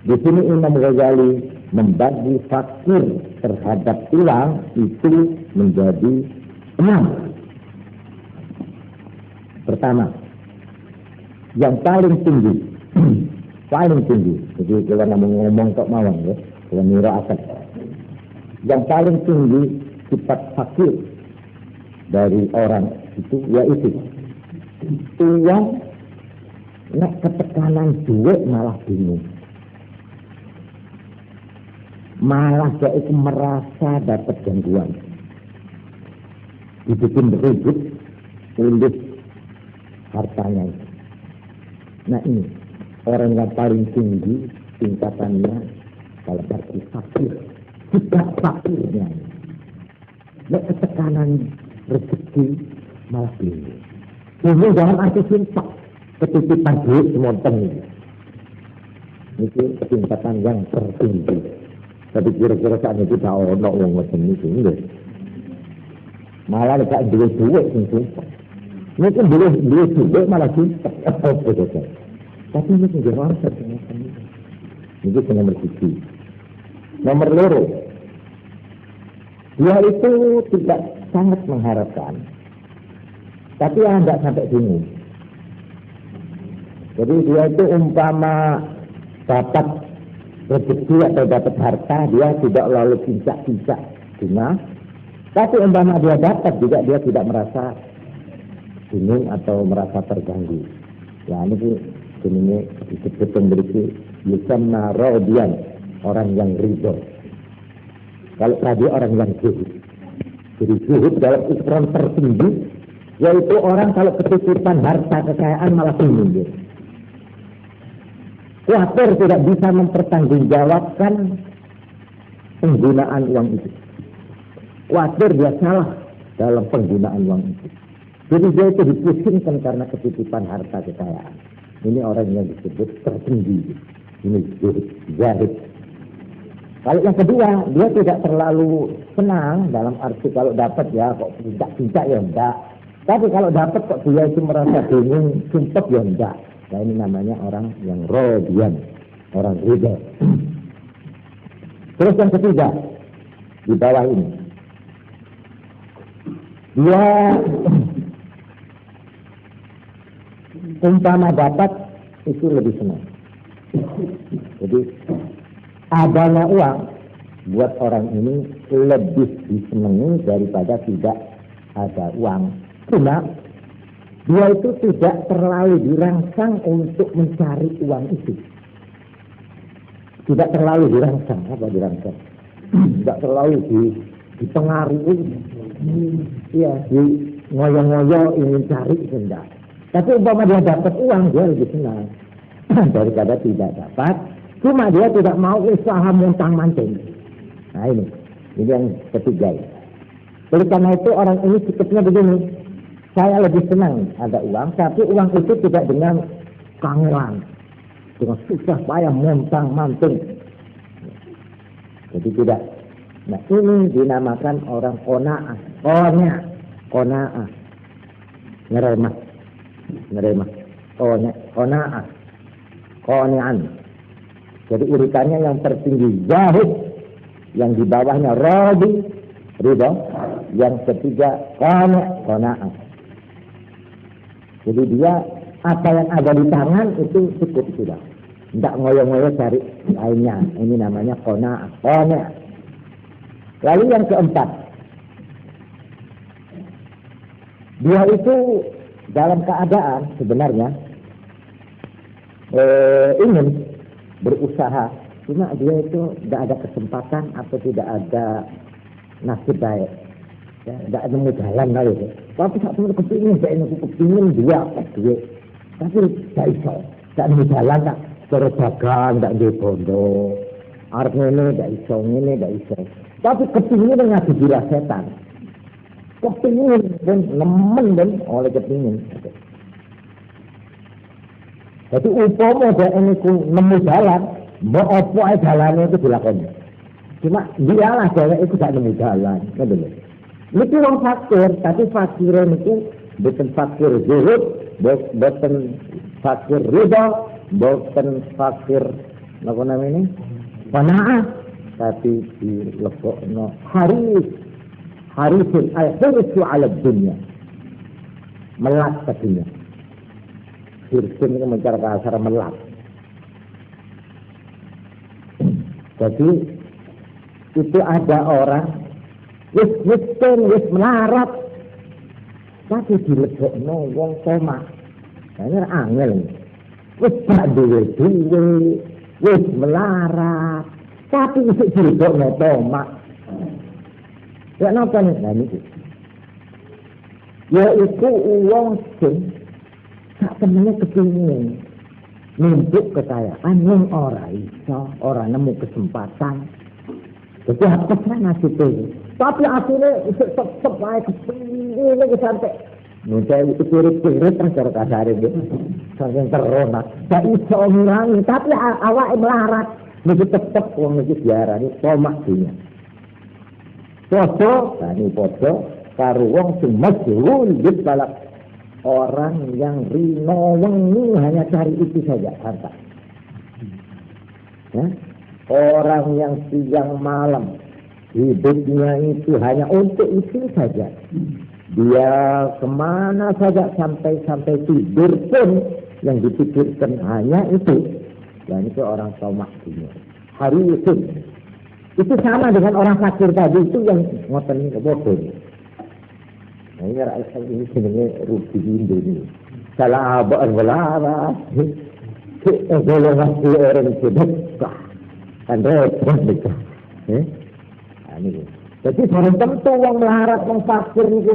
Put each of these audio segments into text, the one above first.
Di sini Imam Ghazali membagi fakir terhadap uang itu menjadi 6. Pertama, yang paling tinggi, paling tinggi. Jadi kalau ngomong kok mawon ya, kalau nira akan. Yang paling tinggi sifat fakir dari orang itu yaitu uang nek ketekanan duit malah bingung. Malah dia itu merasa dapat gangguan. Dibikin ribut oleh hartanya. Nah ini orang yang paling tinggi tingkatannya kalau berarti fakir. Tidak fakirnya. Nek ketekanan rezeki malah bingung. Ini jangan arti cinta. Ketitipan duit semonten ini. Ini ketingkatan yang tertinggi. Tapi kira-kira saat ini tidak ada orang macam itu. Malah tidak boleh duit. Mungkin boleh duit malah cinta. Tapi ini tidak rasa. Ini nomor 1. Nomor 2. Dia itu tidak sangat mengharapkan. Tapi tidak sampai bingung. Jadi dia itu umpama dapat rezeki atau dapat harta, dia tidak lalu pincak-pincak bunga. Tapi umpama dia dapat juga dia tidak merasa bingung atau merasa terganggu. Ya ini disebut memiliki yusanna radiyan, orang yang ridho. Kalau tadi orang yang zuhud. Jadi zuhud dalam ukuran tertinggi, yaitu orang kalau ketitipan harta kekayaan malah bingung dia. Khawatir tidak bisa mempertanggungjawabkan penggunaan uang itu. Khawatir dia salah dalam penggunaan uang itu. Jadi dia itu dipusingkan karena ketitipan harta kekayaan. Ini orang yang disebut tertinggi. Ini zahid. Kalau yang kedua, dia tidak terlalu senang dalam arti kalau dapat ya kok pincak-pincak ya enggak. Tapi kalau dapat kok dia itu merasa bingung, sumpah ya enggak. Nah ini namanya orang yang rodian, orang ridha. Terus yang ketiga, di bawah ini. Dia umpama dapat itu lebih senang. Jadi adanya uang buat orang ini lebih disenangi daripada tidak ada uang. Cuma dia itu tidak terlalu dirangsang untuk mencari uang itu. Tidak terlalu dirangsang. Apa dirangsang? Tidak terlalu dipengaruhi. Ya, ngoyo-ngoyo ingin cari tidak. Tapi umpama dia dapat uang, dia lebih senang daripada tidak dapat. Cuma dia tidak mau usaha montang-manting. Nah ini yang ketiga. Oleh karena itu orang ini sikapnya begini. Saya lebih senang ada uang, tapi uang itu tidak dengan kangelan, dengan susah payah montang-manting. Jadi tidak. Nah ini dinamakan orang qanaah. Qanaah. Ngeremah. Qanaah. Qani'an. Jadi urutannya yang tertinggi zahid, yang di bawahnya radi, ridha, yang ketiga qanaah. Jadi dia apa yang ada di tangan itu cukup sudah. Tidak ngoyo-ngoyo cari lainnya. Ini namanya qanaah. Lalu yang keempat, dia itu dalam keadaan sebenarnya ingin berusaha, cuma dia itu tidak ada kesempatan atau tidak ada nasib baik. Ya, tidak nemu jalan lah itu. Tapi saat itu kepingin dia duit. Tapi tidak bisa. Tidak nemu jalan tak. Cara dagang tidak di bondo. Arep ini tidak bisa. Tapi kepingin ngaji bila setan. Kepingin dan nemen dan oleh kepingin. Jadi umpama dia ini nemu jalan, mau apa jalannya itu dilakukan. Cuma dialah dia itu tidak nemu jalan. Betul. Niki wong fakir, tapi fakir niku bukan fakir zuhud, bukan fakir ridha, bukan fakir Napa namanya? Qanaah. Tapi dilebokno harisul al-hirsu ala dunia. Melat ke dunia. Hirsun itu mencari kasar melat. Jadi itu ada orang wis miskin, wis melarat, tapi dilebokno wong tomak. Ini angel. Wis gak duwe, wis melarat, tapi wis dilebokno tomak. Ya napa nih? Nah niku. Ya iku wong sing sak temene kepingin numpuk kekayaan yang ora iso, ora nemu kesempatan. Jadi apa sih nasibnya? Tapi akhirnya tetap baik kepingin lagi sampai nuntut itu pirit-pirit terus cara kasarin gitu. Sampai terona. Gak iso ngurangi, tapi awak melarat. Ini tetap wong iki diarani tomak dunia. Podo, ini podo karo wong sing majhul balak. Orang yang rino wengi hanya cari itu saja harta. Ya? Orang yang siang malam hidupnya itu hanya untuk itu saja. Dia kemana saja sampai tidur pun yang dipikirkan hanya itu. Dan itu orang tomak dunia. Hari itu sama dengan orang fakir tadi itu yang ngoten bodoh. Nah, ini sebenarnya rugi Indo ini. Salah abad belara, boleh masih orang sedekah, kan repot nikah. Ini. Jadi barang tentu orang melarat, orang fakir itu,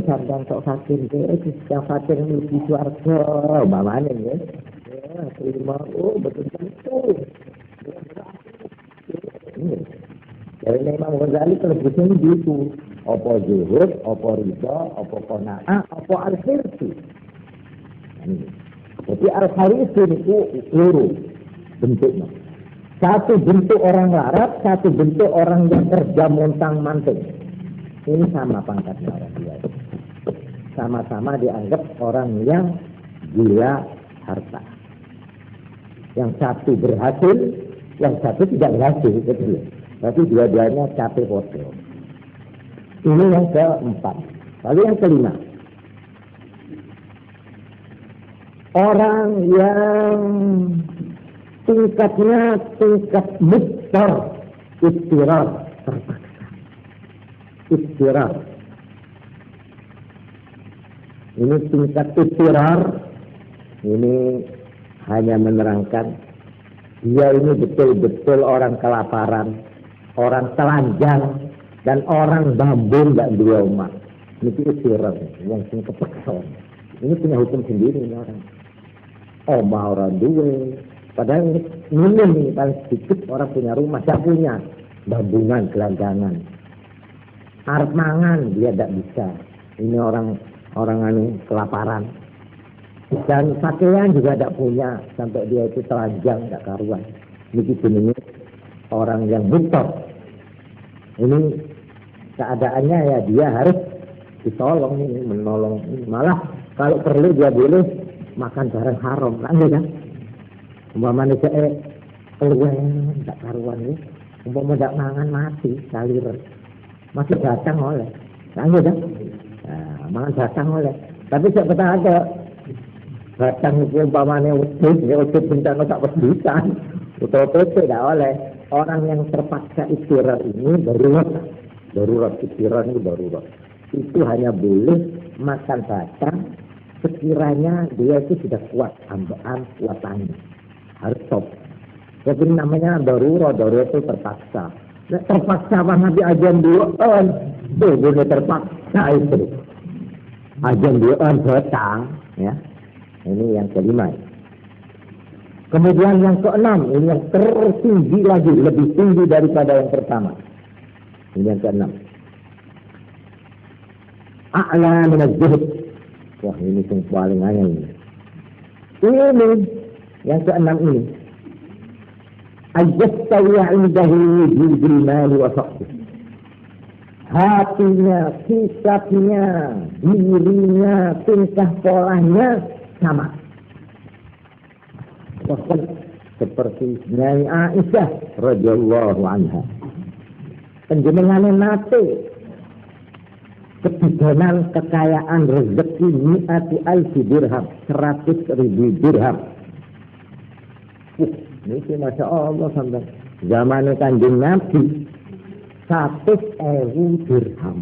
sampai sok fakir itu, yang fakir itu suarga, mana ya? Terima, betul tentu. Jadi memang Ghazali terlebihnya gitu. Apa zuhud, apa ridha, apa qanaah, apa al-hirsu. Jadi al-hirsu itu luru bentuknya. Satu bentuk orang larat, satu bentuk orang yang kerja montang-manting. Ini sama pangkatnya orang dia. Sama-sama dianggap orang yang gila harta. Yang satu berhasil, yang satu tidak berhasil. Betul. Tapi dua-duanya capek foto. Ini yang keempat. Lalu yang kelima. Orang yang tingkatnya tingkat mudtar istirahat terpaksa. Istirahat. Ini tingkat istirahat. Ini hanya menerangkan dia ini betul-betul orang kelaparan, orang telanjang, dan orang bambu nggak dua umat. Ini istirahat, yang sing kepeksa. Ini punya hukum sendiri ini orang. Omah orang dua. Padahal ini minim ini paling sedikit orang punya rumah, tidak punya bambungan, gelanggangan. Arep mangan dia tidak bisa. Ini orang anu kelaparan. Dan pakaian juga tidak punya sampai dia itu telanjang, tidak karuan. Ini orang yang buntot. Ini keadaannya ya dia harus ditolong ini, menolong ini. Malah kalau perlu dia boleh makan barang haram, kan? Umpamanya saya keluar tidak karuan ini, umpamanya tidak mangan mati, salir masih datang oleh, kan? Mangan datang oleh, tapi saya pernah ada datang itu umpamanya udah bencana tak berbicara, betul-betul tidak oleh. Orang yang terpaksa istirahat ini darurat istirahat ini darurat. Itu hanya boleh makan batang sekiranya dia itu sudah kuat ambaan kuatannya. Harus stop. Jadi namanya darurat itu terpaksa. Nah, terpaksa Nabi ajan duaan. Tuh boleh terpaksa itu. Ajan duaan batang ya. Ini yang kelima. Kemudian yang keenam, ini yang tertinggi lagi, lebih tinggi daripada yang pertama. Ini yang keenam. A'la min az-zuhd. Wah, ini yang paling aneh ini. Ini yang keenam ini. Ayyastawi 'indahu wujudul mali wa faqr. Hatinya, sikapnya, dirinya, tingkah polanya sama. Bahkan seperti Nyai Aisyah radhiyallahu anha. Panjenengane nate ketidanan kekayaan rezeki mi'ati alfi dirham, 100.000 dirham. Ini Masya Allah sampai zamannya Kanjeng Nabi 100.000 dirham.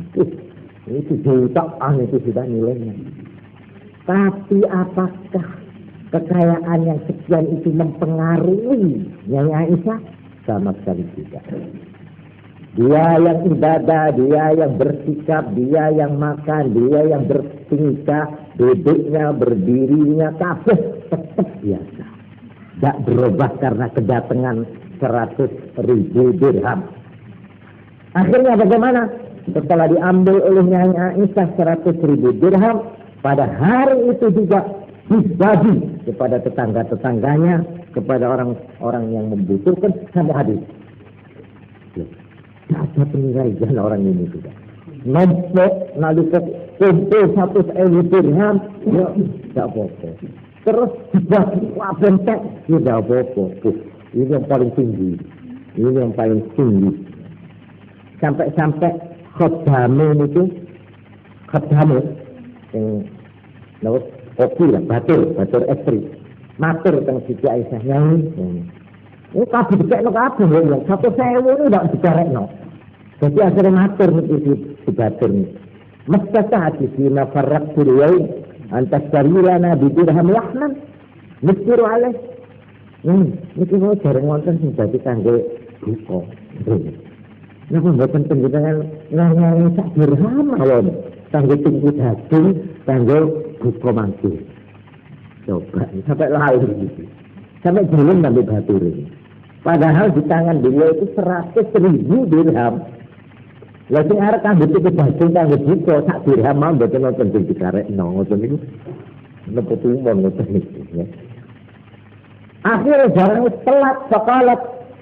Itu jutaan itu sudah nilainya. Tapi apakah kekayaan yang sekian itu mempengaruhi Nyai Aisyah? Sama sekali tidak. Dia yang ibadah, dia yang bersikap, dia yang makan, dia yang bertingkah, duduknya, berdirinya, kabeh tetap biasa. Tidak berubah karena kedatangan 100.000 dirham. Akhirnya bagaimana? Setelah diambil oleh Nyai Aisyah 100.000 dirham, pada hari itu juga dibagi kepada tetangga-tetangganya, kepada orang-orang yang membutuhkan sampai habis. Ada peninggalan orang ini juga. Nombok nalika kumpul 100.000 dirham, ya tidak apa-apa. Terus dibagi wabentek, ya tidak apa-apa. Ini yang paling tinggi. Ini yang paling tinggi. Sampai khodamu itu, khodamu yang kopi lah, batur ekstri. Matur tentang Siti Aisyah nyanyi. Ini kabeh dikekno kabeh ya, 100.000 ini tidak dikarekno. Jadi akhirnya matur di batur ini. Mastata sina farraqtul yawm antas sarilana bidirham lahman miskiru alaih. Niki mau jarang wonten sing dadi kangge buka. Napa mboten panjenengan nangani sak dirham mawon kangge tinggi daging kangge buka mangke. Coba sampai lahir gitu. Sampai belum ngambil batur ini. Padahal di tangan beliau itu 100.000 dirham. Lah sing arep kanggo tuku daging kanggo buka sak dirham mau mboten wonten sing dikarekno ngoten niku. Napa tuwon ngoten niku ya. Akhirnya jarang telat sakalat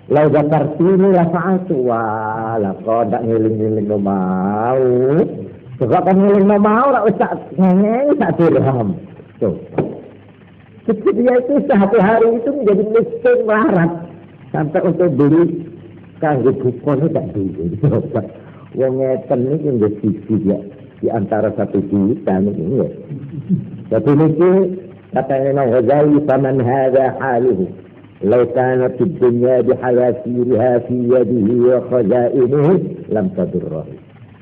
la zakartini la fa'atu wa la qad ngiling-ngiling no mau. Sebab kan ngiling no mau ora wis sak ngene sak dirham. Coba. Jadi dia itu sehari-hari itu menjadi miskin melarat. Sampai untuk beli kanggo buka itu tak dulu. Coba. Wong ngeten iki nggih siji ya di antara 1 juta ini ya. Tapi niki katanya Imam Ghazali faman hadha haluhu law kanat ad-dunya bihayasiriha fi yadihi wa khazainihi lam tadurruh.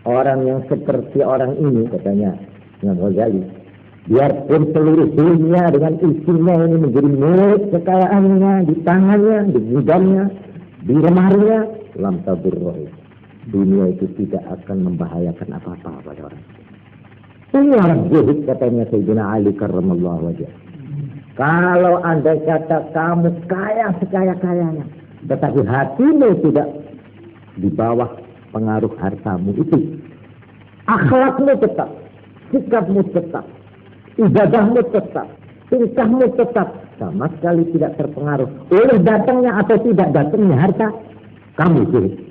Orang yang seperti orang ini katanya Imam Ghazali, biarpun seluruh dunia dengan isinya ini menjadi milik kekayaannya di tangannya, di gudangnya, di lemarinya, lam tadurruh. Dunia itu tidak akan membahayakan apa-apa pada orang. Ini orang zuhud katanya Sayyidina Ali karramallahu wajhah. Kalau andai kata kamu kaya sekaya-kayanya, tetapi hatimu tidak di bawah pengaruh hartamu itu, akhlakmu tetap, sikapmu tetap, ibadahmu tetap, tingkahmu tetap, sama sekali tidak terpengaruh oleh datangnya atau tidak datangnya harta, kamu zuhud.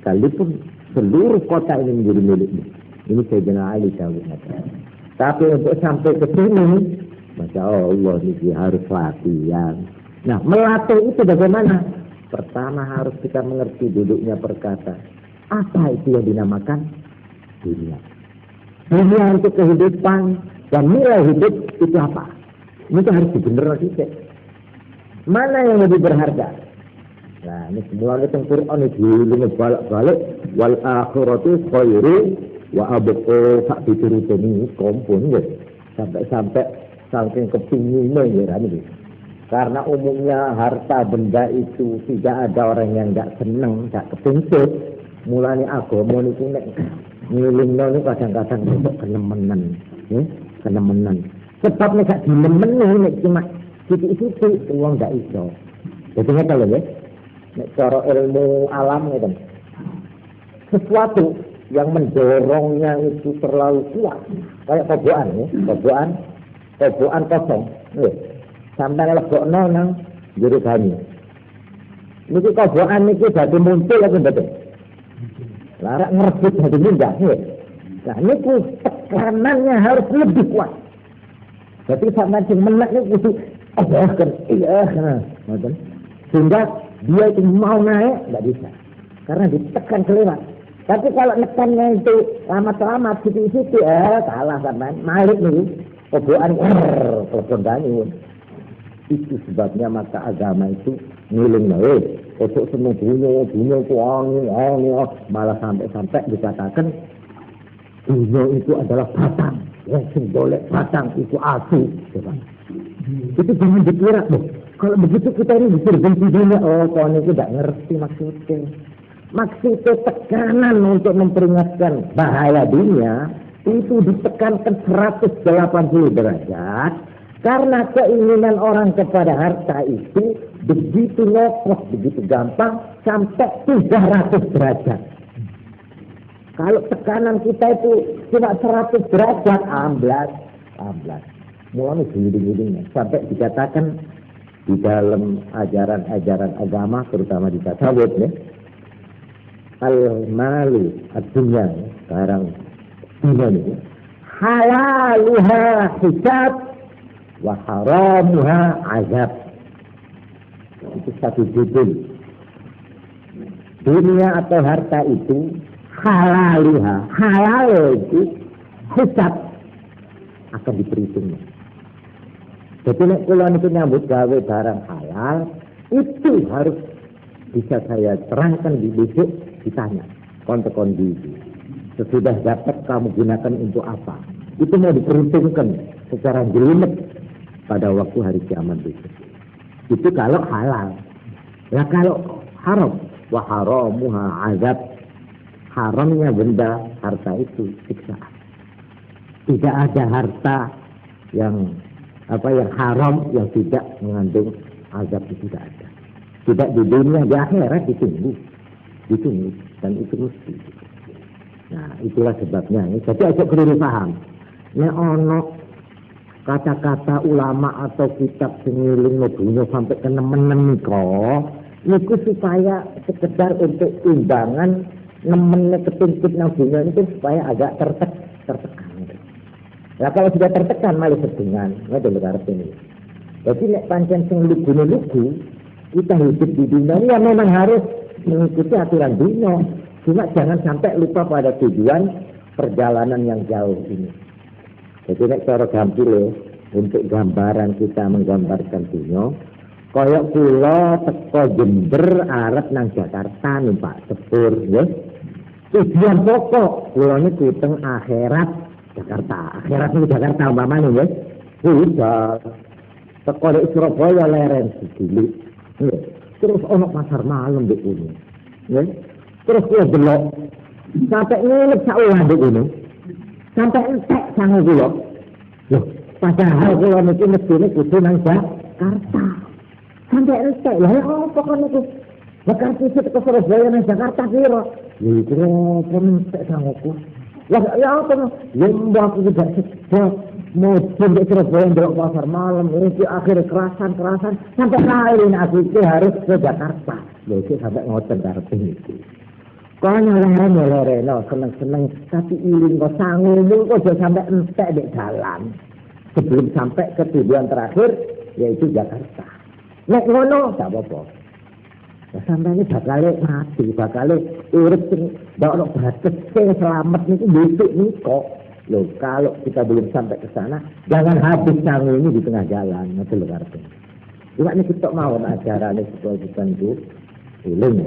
Sekalipun seluruh kota ini menjadi milikmu. Ini Sayyidina Ali jawab. Tapi untuk sampai ke sini, Masya Allah ini harus latihan. Nah, melatih itu bagaimana? Pertama harus kita mengerti duduknya perkata. Apa itu yang dinamakan dunia? Dunia untuk kehidupan dan nilai hidup itu apa? Ini harus dibenerkan. Mana yang lebih berharga? Nah, ini semua itu Quran itu balik-balik wal akhiratu khairu wa abqa sak dituruteni kompon ya. Sampai saking kepinginnya ya ini. Karena umumnya harta benda itu tidak ada orang yang enggak senang, enggak kepingin. Mulane agama niku nek ngilingno niku kadang-kadang untuk kenemenan, ya, kenemenan. Sebab nek gak dinemeni nek cuma sithik-sithik wong enggak iso. Dadi ngene lho ya. Nek cara ilmu alam itu sesuatu yang mendorongnya itu terlalu kuat kayak kobokan ya, kobokan kosong ya. Sampai lebokno nang jero banyu niki kobokan niki dadi muncul apa mboten larak ngerebut dadi munggah ya. Nah niku tekanannya harus lebih kuat. Jadi sampai sing menek niku kudu iya. Sehingga dia itu mau naik nggak bisa karena ditekan kelewat. Tapi kalau nekannya itu lama-lama situ-situ kalah sampean malik nih pokokan telepon bangun. Itu sebabnya maka agama itu ngiling untuk semua dunia itu malah sampai dikatakan dunia itu adalah batang yang simbolik batang itu asu. Itu jangan dikira loh. Kalau begitu kita ini diserbenci dunia. Kawan itu tidak ngerti maksudnya. Maksudnya tekanan untuk memperingatkan bahaya dunia itu ditekankan 180 derajat karena keinginan orang kepada harta itu begitu nyopot, begitu gampang sampai 300 derajat. Kalau tekanan kita itu cuma 100 derajat, amblas. Mulai giling-gilingnya sampai dikatakan di dalam ajaran agama terutama di tasawuf ya. Al-malu ad-dunya sekarang dunia ini halaluha hisab wa haramuha azab. Itu satu judul. Dunia atau harta itu halaluha, halal itu hisab akan diperhitungnya. Jadi nek kula niku nyambut gawe barang halal itu harus bisa saya terangkan di besok ditanya kontekon di sesudah dapat kamu gunakan untuk apa, itu mau diperhitungkan secara jelimet pada waktu hari kiamat besok. Itu kalau halal. Nah kalau haram, wa haramuha azab, haramnya benda harta itu siksaan. Tidak ada harta yang haram yang tidak mengandung azab, itu tidak ada. Tidak di dunia, di akhirat ditunggu dan itu mesti. Nah itulah sebabnya. Jadi agak keliru paham. Nek ono kata-kata ulama atau kitab sengiling dunia sampai ke nemen niku supaya sekedar untuk timbangan nemennya ketuntut nang dunia itu supaya agak tertekan. Nah kalau sudah tertekan malah sedengan, nggak ada ini. Jadi nek pancen sing lugu kita hidup di dunia ya memang harus mengikuti aturan dunia. Cuma jangan sampai lupa pada tujuan perjalanan yang jauh ini. Jadi nek cara gampil untuk gambaran kita menggambarkan dunia, koyok kula teko Jember arep nang Jakarta numpak sepur, ya. Tujuan pokok kula niku teng akhirat Jakarta. Akhirat niku Jakarta umpamane, ya. Sudah teko dari Surabaya leren sedikit. Ya. Terus ono pasar malam di sini. Ya. Terus kula delok sampai ngelip sak ulah di sini. Sampai entek sangu kula. Loh, padahal kula niki mestine kudu nang Jakarta. Sampai entek lha opo kon niku? Bakal sisih ke Surabaya nang Jakarta kira. Lha kira entek sanguku. Lah ya apa? Ya mbak aku tidak sedap. Mau di Surabaya ndelok pasar malam iki akhir kerasan sampai kali aku iki harus ke Jakarta. Lha iki sampai ngoten karepe iki. Kono leren seneng tapi iling kok sangumu kok aja sampai entek di jalan. Sebelum sampai ke tujuan terakhir yaitu Jakarta. Nek ngono gak apa-apa. Lah sampeyan bakal mati, bakal urip sing ndak ono batas sing selamat niku besok niku. Loh, kalau kita belum sampai ke sana, jangan habis sangu ini di tengah jalan, ngoten lho karepe. Cuma nek kita mau ajarane supaya kita itu ulung.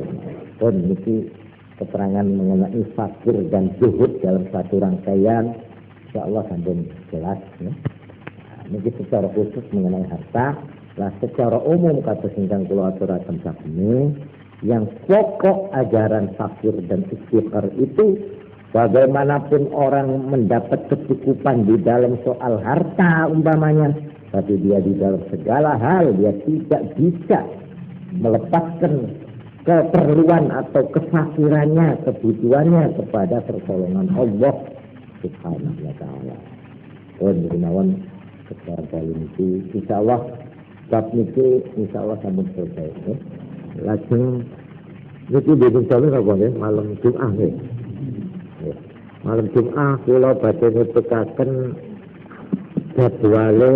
Pun niki keterangan mengenai fakir dan zuhud dalam satu rangkaian, insyaallah sampun jelas ya. Ini secara khusus mengenai harta, lah secara umum kata singkang kula aturaken sakmene, yang pokok ajaran fakir dan istighfar itu bagaimanapun orang mendapat kecukupan di dalam soal harta umpamanya, tapi dia di dalam segala hal dia tidak bisa melepaskan keperluan atau kefakirannya, kebutuhannya kepada pertolongan Allah Subhanahu wa taala. Dan gunawan secara kali ini insyaallah bab niki insyaallah sampun selesai ya. Lajeng niki dipun apa malam Jumat ya. Malam Jumat kula badhe ngetekaken jadwale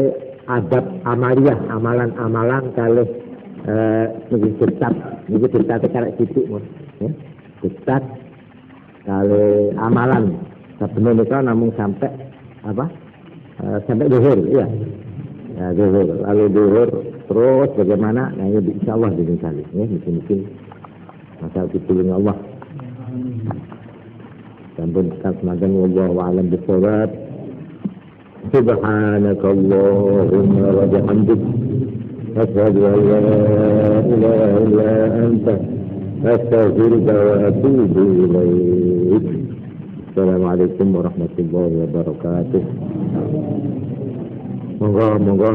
adab amaliyah, amalan-amalan kalih Niki detat karek titik ya. Detat kali amalan sebenarnya namun sampai apa? Sampai zuhur ya. Ya zuhur. Lalu zuhur terus bagaimana? Nah ini insyaallah kali ya mungkin masalah ditulung Allah. Sampun semadang wallahu a'lam bishawab. Subhanakallahumma wa bihamdik asyhadu an la ilaha illa anta astaghfiruka wa atubu ilaik. Assalamualaikum warahmatullahi wabarakatuh. Monggo